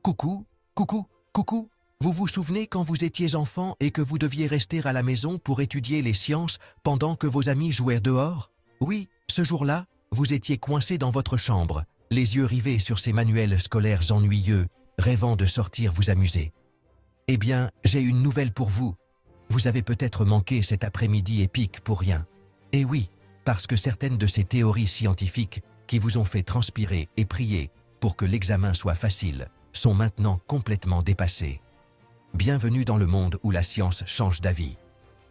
Coucou, coucou, coucou. Vous vous souvenez quand vous étiez enfant et que vous deviez rester à la maison pour étudier les sciences pendant que vos amis jouaient dehors? Oui, ce jour-là, vous étiez coincé dans votre chambre, les yeux rivés sur ces manuels scolaires ennuyeux, rêvant de sortir vous amuser. Eh bien, j'ai une nouvelle pour vous. Vous avez peut-être manqué cet après-midi épique pour rien. Eh oui, parce que certaines de ces théories scientifiques qui vous ont fait transpirer et prier pour que l'examen soit facile sont maintenant complètement dépassées. Bienvenue dans le monde où la science change d'avis.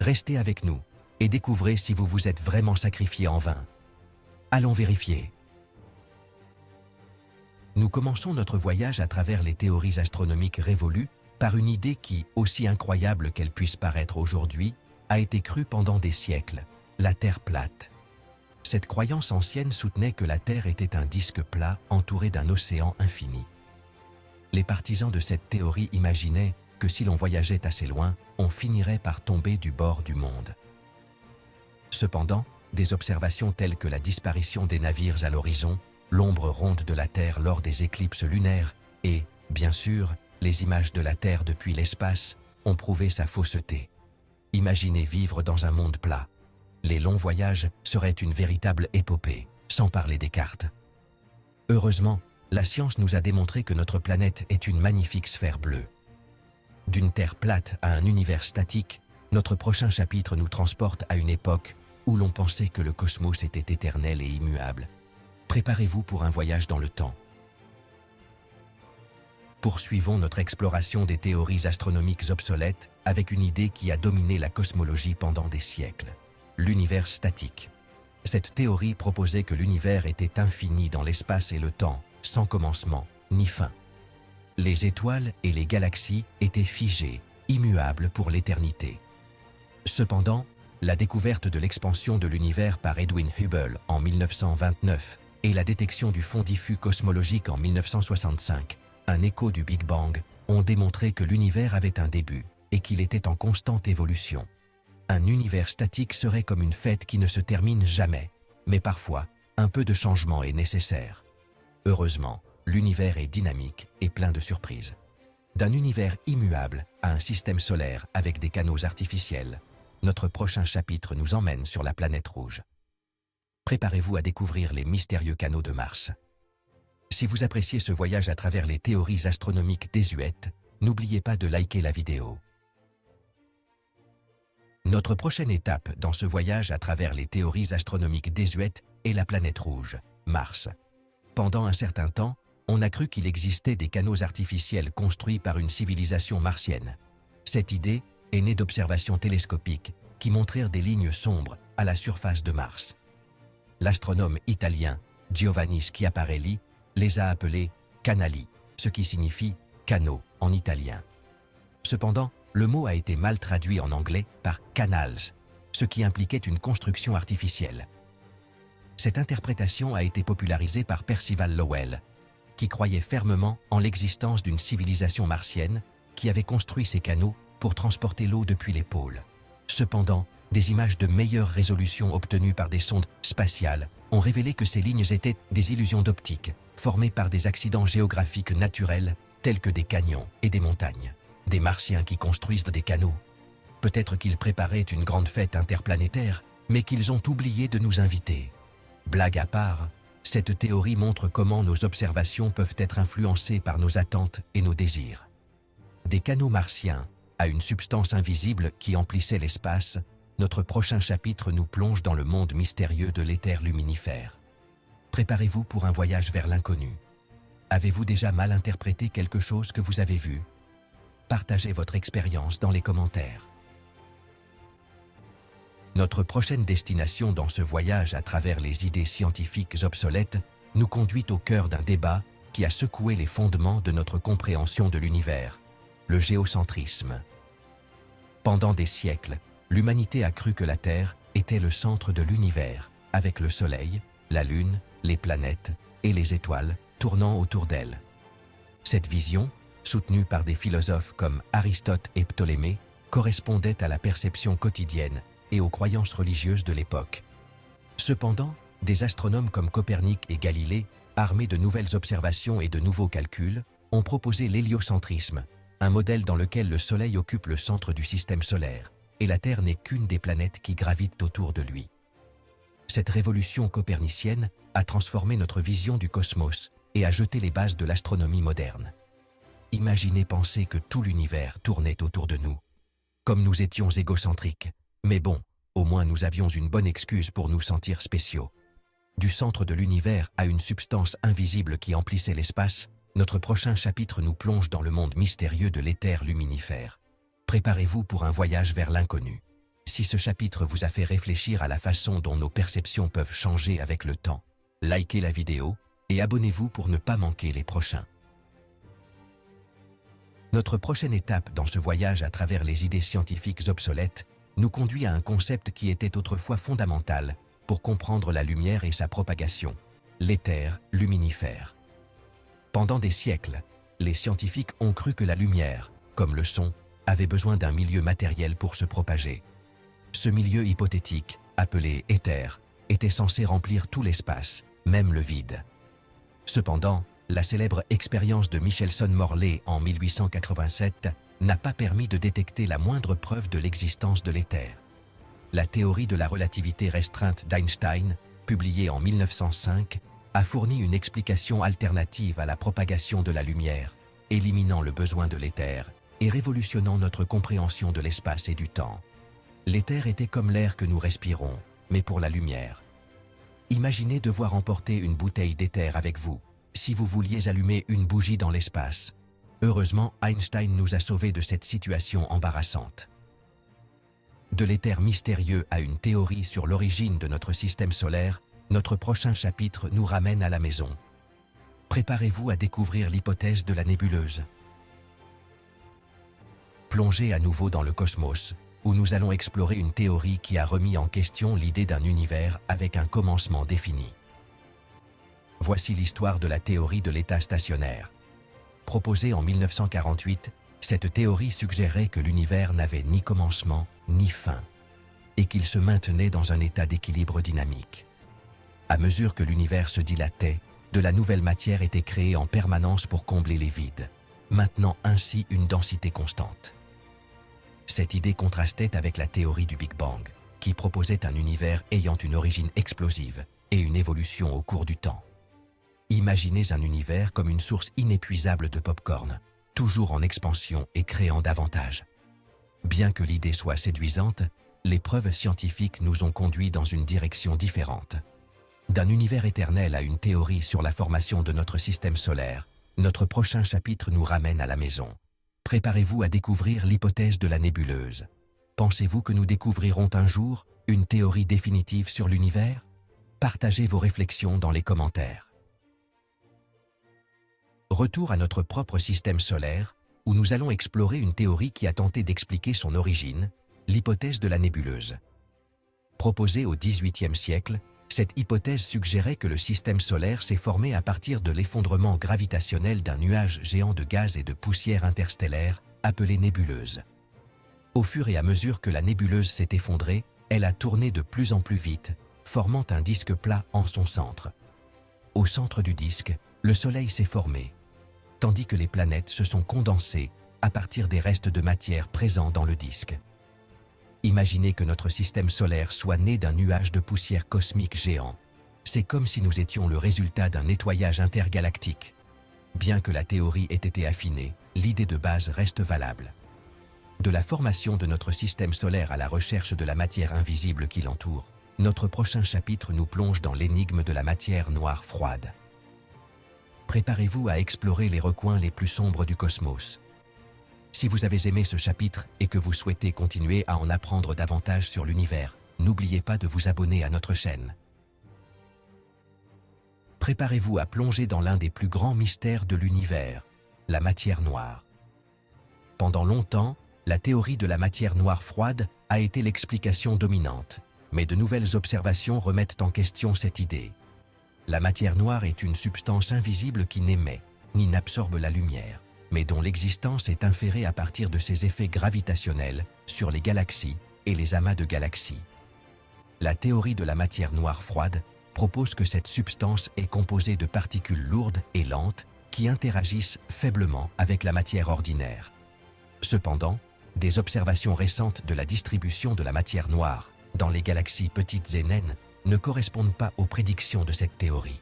Restez avec nous et découvrez si vous vous êtes vraiment sacrifié en vain. Allons vérifier. Nous commençons notre voyage à travers les théories astronomiques révolues par une idée qui, aussi incroyable qu'elle puisse paraître aujourd'hui, a été crue pendant des siècles, la Terre plate. Cette croyance ancienne soutenait que la Terre était un disque plat entouré d'un océan infini. Les partisans de cette théorie imaginaient que si l'on voyageait assez loin, on finirait par tomber du bord du monde. Cependant, des observations telles que la disparition des navires à l'horizon, l'ombre ronde de la Terre lors des éclipses lunaires et, bien sûr, les images de la Terre depuis l'espace ont prouvé sa fausseté. Imaginez vivre dans un monde plat. Les longs voyages seraient une véritable épopée, sans parler des cartes. Heureusement, la science nous a démontré que notre planète est une magnifique sphère bleue. D'une Terre plate à un univers statique, notre prochain chapitre nous transporte à une époque où l'on pensait que le cosmos était éternel et immuable. Préparez-vous pour un voyage dans le temps. Poursuivons notre exploration des théories astronomiques obsolètes avec une idée qui a dominé la cosmologie pendant des siècles. L'univers statique. Cette théorie proposait que l'univers était infini dans l'espace et le temps, sans commencement ni fin. Les étoiles et les galaxies étaient figées, immuables pour l'éternité. Cependant, la découverte de l'expansion de l'univers par Edwin Hubble en 1929 et la détection du fond diffus cosmologique en 1965, un écho du Big Bang, ont démontré que l'univers avait un début et qu'il était en constante évolution. Un univers statique serait comme une fête qui ne se termine jamais, mais parfois, un peu de changement est nécessaire. Heureusement, l'univers est dynamique et plein de surprises. D'un univers immuable à un système solaire avec des canaux artificiels, notre prochain chapitre nous emmène sur la planète rouge. Préparez-vous à découvrir les mystérieux canaux de Mars. Si vous appréciez ce voyage à travers les théories astronomiques désuètes, n'oubliez pas de liker la vidéo. Notre prochaine étape dans ce voyage à travers les théories astronomiques désuètes est la planète rouge, Mars. Pendant un certain temps, on a cru qu'il existait des canaux artificiels construits par une civilisation martienne. Cette idée est née d'observations télescopiques qui montrèrent des lignes sombres à la surface de Mars. L'astronome italien Giovanni Schiaparelli les a appelés canali, ce qui signifie canaux en italien. Cependant, le mot a été mal traduit en anglais par canals, ce qui impliquait une construction artificielle. Cette interprétation a été popularisée par Percival Lowell, qui croyait fermement en l'existence d'une civilisation martienne qui avait construit ces canaux pour transporter l'eau depuis les pôles. Cependant, des images de meilleure résolution obtenues par des sondes spatiales ont révélé que ces lignes étaient des illusions d'optique, formées par des accidents géographiques naturels tels que des canyons et des montagnes. Des Martiens qui construisent des canaux. Peut-être qu'ils préparaient une grande fête interplanétaire, mais qu'ils ont oublié de nous inviter. Blague à part, cette théorie montre comment nos observations peuvent être influencées par nos attentes et nos désirs. Des canaux martiens à une substance invisible qui emplissait l'espace, notre prochain chapitre nous plonge dans le monde mystérieux de l'éther luminifère. Préparez-vous pour un voyage vers l'inconnu. Avez-vous déjà mal interprété quelque chose que vous avez vu? Partagez votre expérience dans les commentaires. Notre prochaine destination dans ce voyage à travers les idées scientifiques obsolètes nous conduit au cœur d'un débat qui a secoué les fondements de notre compréhension de l'univers, le géocentrisme. Pendant des siècles, l'humanité a cru que la Terre était le centre de l'univers, avec le Soleil, la Lune, les planètes et les étoiles tournant autour d'elle. Cette vision, soutenue par des philosophes comme Aristote et Ptolémée, correspondait à la perception quotidienne et aux croyances religieuses de l'époque. Cependant, des astronomes comme Copernic et Galilée, armés de nouvelles observations et de nouveaux calculs, ont proposé l'héliocentrisme, un modèle dans lequel le Soleil occupe le centre du système solaire, et la Terre n'est qu'une des planètes qui gravitent autour de lui. Cette révolution copernicienne a transformé notre vision du cosmos et a jeté les bases de l'astronomie moderne. Imaginez penser que tout l'univers tournait autour de nous. Comme nous étions égocentriques, mais bon, au moins nous avions une bonne excuse pour nous sentir spéciaux. Du centre de l'univers à une substance invisible qui emplissait l'espace, notre prochain chapitre nous plonge dans le monde mystérieux de l'éther luminifère. Préparez-vous pour un voyage vers l'inconnu. Si ce chapitre vous a fait réfléchir à la façon dont nos perceptions peuvent changer avec le temps, likez la vidéo et abonnez-vous pour ne pas manquer les prochains. Notre prochaine étape dans ce voyage à travers les idées scientifiques obsolètes nous conduit à un concept qui était autrefois fondamental pour comprendre la lumière et sa propagation, l'éther luminifère. Pendant des siècles, les scientifiques ont cru que la lumière, comme le son, avait besoin d'un milieu matériel pour se propager. Ce milieu hypothétique, appelé éther, était censé remplir tout l'espace, même le vide. Cependant, la célèbre expérience de Michelson-Morley en 1887 n'a pas permis de détecter la moindre preuve de l'existence de l'éther. La théorie de la relativité restreinte d'Einstein, publiée en 1905, a fourni une explication alternative à la propagation de la lumière, éliminant le besoin de l'éther et révolutionnant notre compréhension de l'espace et du temps. L'éther était comme l'air que nous respirons, mais pour la lumière. Imaginez devoir emporter une bouteille d'éther avec vous, si vous vouliez allumer une bougie dans l'espace. Heureusement, Einstein nous a sauvés de cette situation embarrassante. De l'éther mystérieux à une théorie sur l'origine de notre système solaire, notre prochain chapitre nous ramène à la maison. Préparez-vous à découvrir l'hypothèse de la nébuleuse. Plongez à nouveau dans le cosmos, où nous allons explorer une théorie qui a remis en question l'idée d'un univers avec un commencement défini. Voici l'histoire de la théorie de l'état stationnaire. Proposée en 1948, cette théorie suggérait que l'univers n'avait ni commencement ni fin, et qu'il se maintenait dans un état d'équilibre dynamique. À mesure que l'univers se dilatait, de la nouvelle matière était créée en permanence pour combler les vides, maintenant ainsi une densité constante. Cette idée contrastait avec la théorie du Big Bang, qui proposait un univers ayant une origine explosive et une évolution au cours du temps. Imaginez un univers comme une source inépuisable de pop-corn, toujours en expansion et créant davantage. Bien que l'idée soit séduisante, les preuves scientifiques nous ont conduits dans une direction différente. D'un univers éternel à une théorie sur la formation de notre système solaire, notre prochain chapitre nous ramène à la maison. Préparez-vous à découvrir l'hypothèse de la nébuleuse. Pensez-vous que nous découvrirons un jour une théorie définitive sur l'univers? Partagez vos réflexions dans les commentaires. Retour à notre propre système solaire, où nous allons explorer une théorie qui a tenté d'expliquer son origine, l'hypothèse de la nébuleuse. Proposée au XVIIIe siècle, cette hypothèse suggérait que le système solaire s'est formé à partir de l'effondrement gravitationnel d'un nuage géant de gaz et de poussière interstellaire, appelé nébuleuse. Au fur et à mesure que la nébuleuse s'est effondrée, elle a tourné de plus en plus vite, formant un disque plat en son centre. Au centre du disque, le Soleil s'est formé, tandis que les planètes se sont condensées à partir des restes de matière présents dans le disque. Imaginez que notre système solaire soit né d'un nuage de poussière cosmique géant. C'est comme si nous étions le résultat d'un nettoyage intergalactique. Bien que la théorie ait été affinée, l'idée de base reste valable. De la formation de notre système solaire à la recherche de la matière invisible qui l'entoure, notre prochain chapitre nous plonge dans l'énigme de la matière noire froide. Préparez-vous à explorer les recoins les plus sombres du cosmos. Si vous avez aimé ce chapitre et que vous souhaitez continuer à en apprendre davantage sur l'univers, n'oubliez pas de vous abonner à notre chaîne. Préparez-vous à plonger dans l'un des plus grands mystères de l'univers, la matière noire. Pendant longtemps, la théorie de la matière noire froide a été l'explication dominante, mais de nouvelles observations remettent en question cette idée. La matière noire est une substance invisible qui n'émet, ni n'absorbe la lumière, mais dont l'existence est inférée à partir de ses effets gravitationnels sur les galaxies et les amas de galaxies. La théorie de la matière noire froide propose que cette substance est composée de particules lourdes et lentes qui interagissent faiblement avec la matière ordinaire. Cependant, des observations récentes de la distribution de la matière noire dans les galaxies petites et naines ne correspondent pas aux prédictions de cette théorie.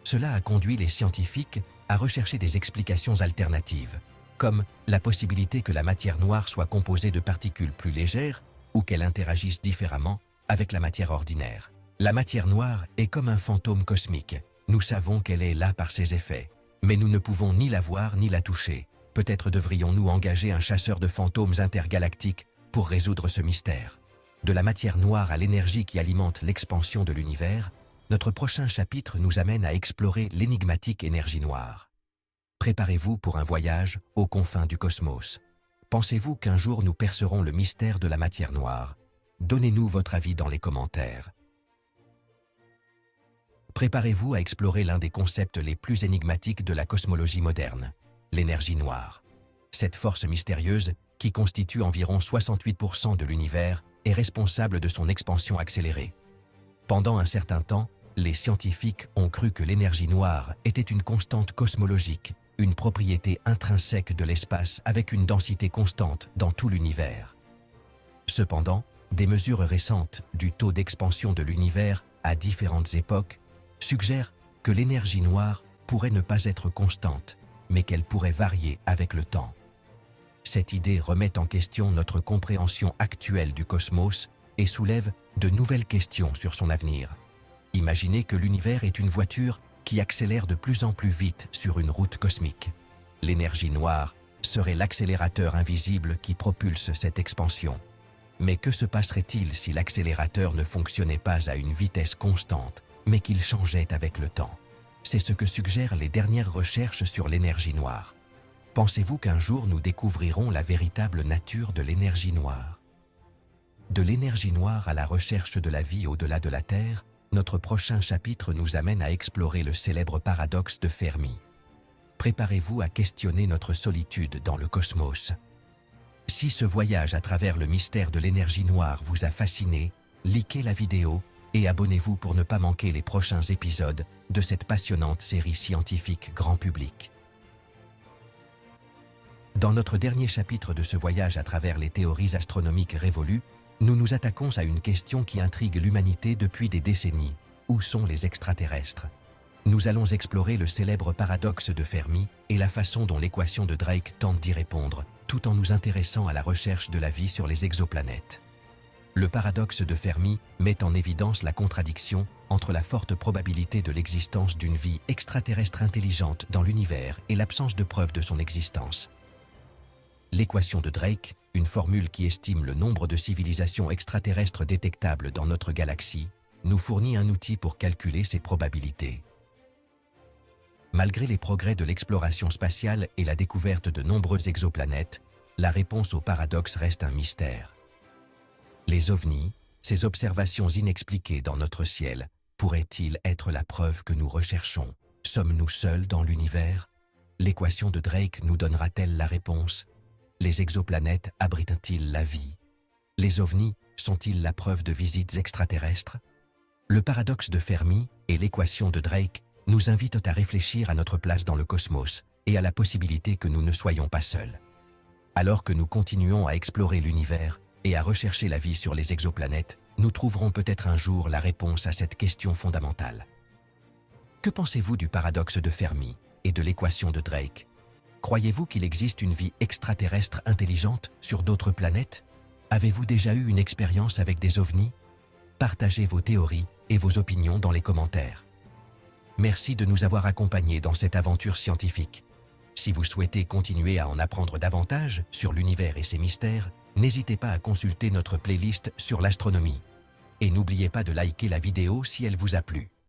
Cela a conduit les scientifiques à rechercher des explications alternatives, comme la possibilité que la matière noire soit composée de particules plus légères ou qu'elle interagisse différemment avec la matière ordinaire. La matière noire est comme un fantôme cosmique. Nous savons qu'elle est là par ses effets, mais nous ne pouvons ni la voir ni la toucher. Peut-être devrions-nous engager un chasseur de fantômes intergalactiques pour résoudre ce mystère. De la matière noire à l'énergie qui alimente l'expansion de l'univers, notre prochain chapitre nous amène à explorer l'énigmatique énergie noire. Préparez-vous pour un voyage aux confins du cosmos. Pensez-vous qu'un jour nous percerons le mystère de la matière noire? Donnez-nous votre avis dans les commentaires. Préparez-vous à explorer l'un des concepts les plus énigmatiques de la cosmologie moderne, l'énergie noire. Cette force mystérieuse, qui constitue environ 68% de l'univers, est responsable de son expansion accélérée. Pendant un certain temps, les scientifiques ont cru que l'énergie noire était une constante cosmologique, une propriété intrinsèque de l'espace avec une densité constante dans tout l'univers. Cependant, des mesures récentes du taux d'expansion de l'univers à différentes époques suggèrent que l'énergie noire pourrait ne pas être constante, mais qu'elle pourrait varier avec le temps. Cette idée remet en question notre compréhension actuelle du cosmos et soulève de nouvelles questions sur son avenir. Imaginez que l'univers est une voiture qui accélère de plus en plus vite sur une route cosmique. L'énergie noire serait l'accélérateur invisible qui propulse cette expansion. Mais que se passerait-il si l'accélérateur ne fonctionnait pas à une vitesse constante, mais qu'il changeait avec le temps? C'est ce que suggèrent les dernières recherches sur l'énergie noire. Pensez-vous qu'un jour nous découvrirons la véritable nature de l'énergie noire? De l'énergie noire à la recherche de la vie au-delà de la Terre, notre prochain chapitre nous amène à explorer le célèbre paradoxe de Fermi. Préparez-vous à questionner notre solitude dans le cosmos. Si ce voyage à travers le mystère de l'énergie noire vous a fasciné, likez la vidéo et abonnez-vous pour ne pas manquer les prochains épisodes de cette passionnante série scientifique grand public. Dans notre dernier chapitre de ce voyage à travers les théories astronomiques révolues, nous nous attaquons à une question qui intrigue l'humanité depuis des décennies. Où sont les extraterrestres? Nous allons explorer le célèbre paradoxe de Fermi et la façon dont l'équation de Drake tente d'y répondre, tout en nous intéressant à la recherche de la vie sur les exoplanètes. Le paradoxe de Fermi met en évidence la contradiction entre la forte probabilité de l'existence d'une vie extraterrestre intelligente dans l'univers et l'absence de preuves de son existence. L'équation de Drake, une formule qui estime le nombre de civilisations extraterrestres détectables dans notre galaxie, nous fournit un outil pour calculer ces probabilités. Malgré les progrès de l'exploration spatiale et la découverte de nombreuses exoplanètes, la réponse au paradoxe reste un mystère. Les ovnis, ces observations inexpliquées dans notre ciel, pourraient-ils être la preuve que nous recherchons? Sommes-nous seuls dans l'univers? L'équation de Drake nous donnera-t-elle la réponse? Les exoplanètes abritent-ils la vie? Les ovnis sont-ils la preuve de visites extraterrestres? Le paradoxe de Fermi et l'équation de Drake nous invitent à réfléchir à notre place dans le cosmos et à la possibilité que nous ne soyons pas seuls. Alors que nous continuons à explorer l'univers et à rechercher la vie sur les exoplanètes, nous trouverons peut-être un jour la réponse à cette question fondamentale. Que pensez-vous du paradoxe de Fermi et de l'équation de Drake? Croyez-vous qu'il existe une vie extraterrestre intelligente sur d'autres planètes? Avez-vous déjà eu une expérience avec des ovnis? Partagez vos théories et vos opinions dans les commentaires. Merci de nous avoir accompagnés dans cette aventure scientifique. Si vous souhaitez continuer à en apprendre davantage sur l'univers et ses mystères, n'hésitez pas à consulter notre playlist sur l'astronomie. Et n'oubliez pas de liker la vidéo si elle vous a plu.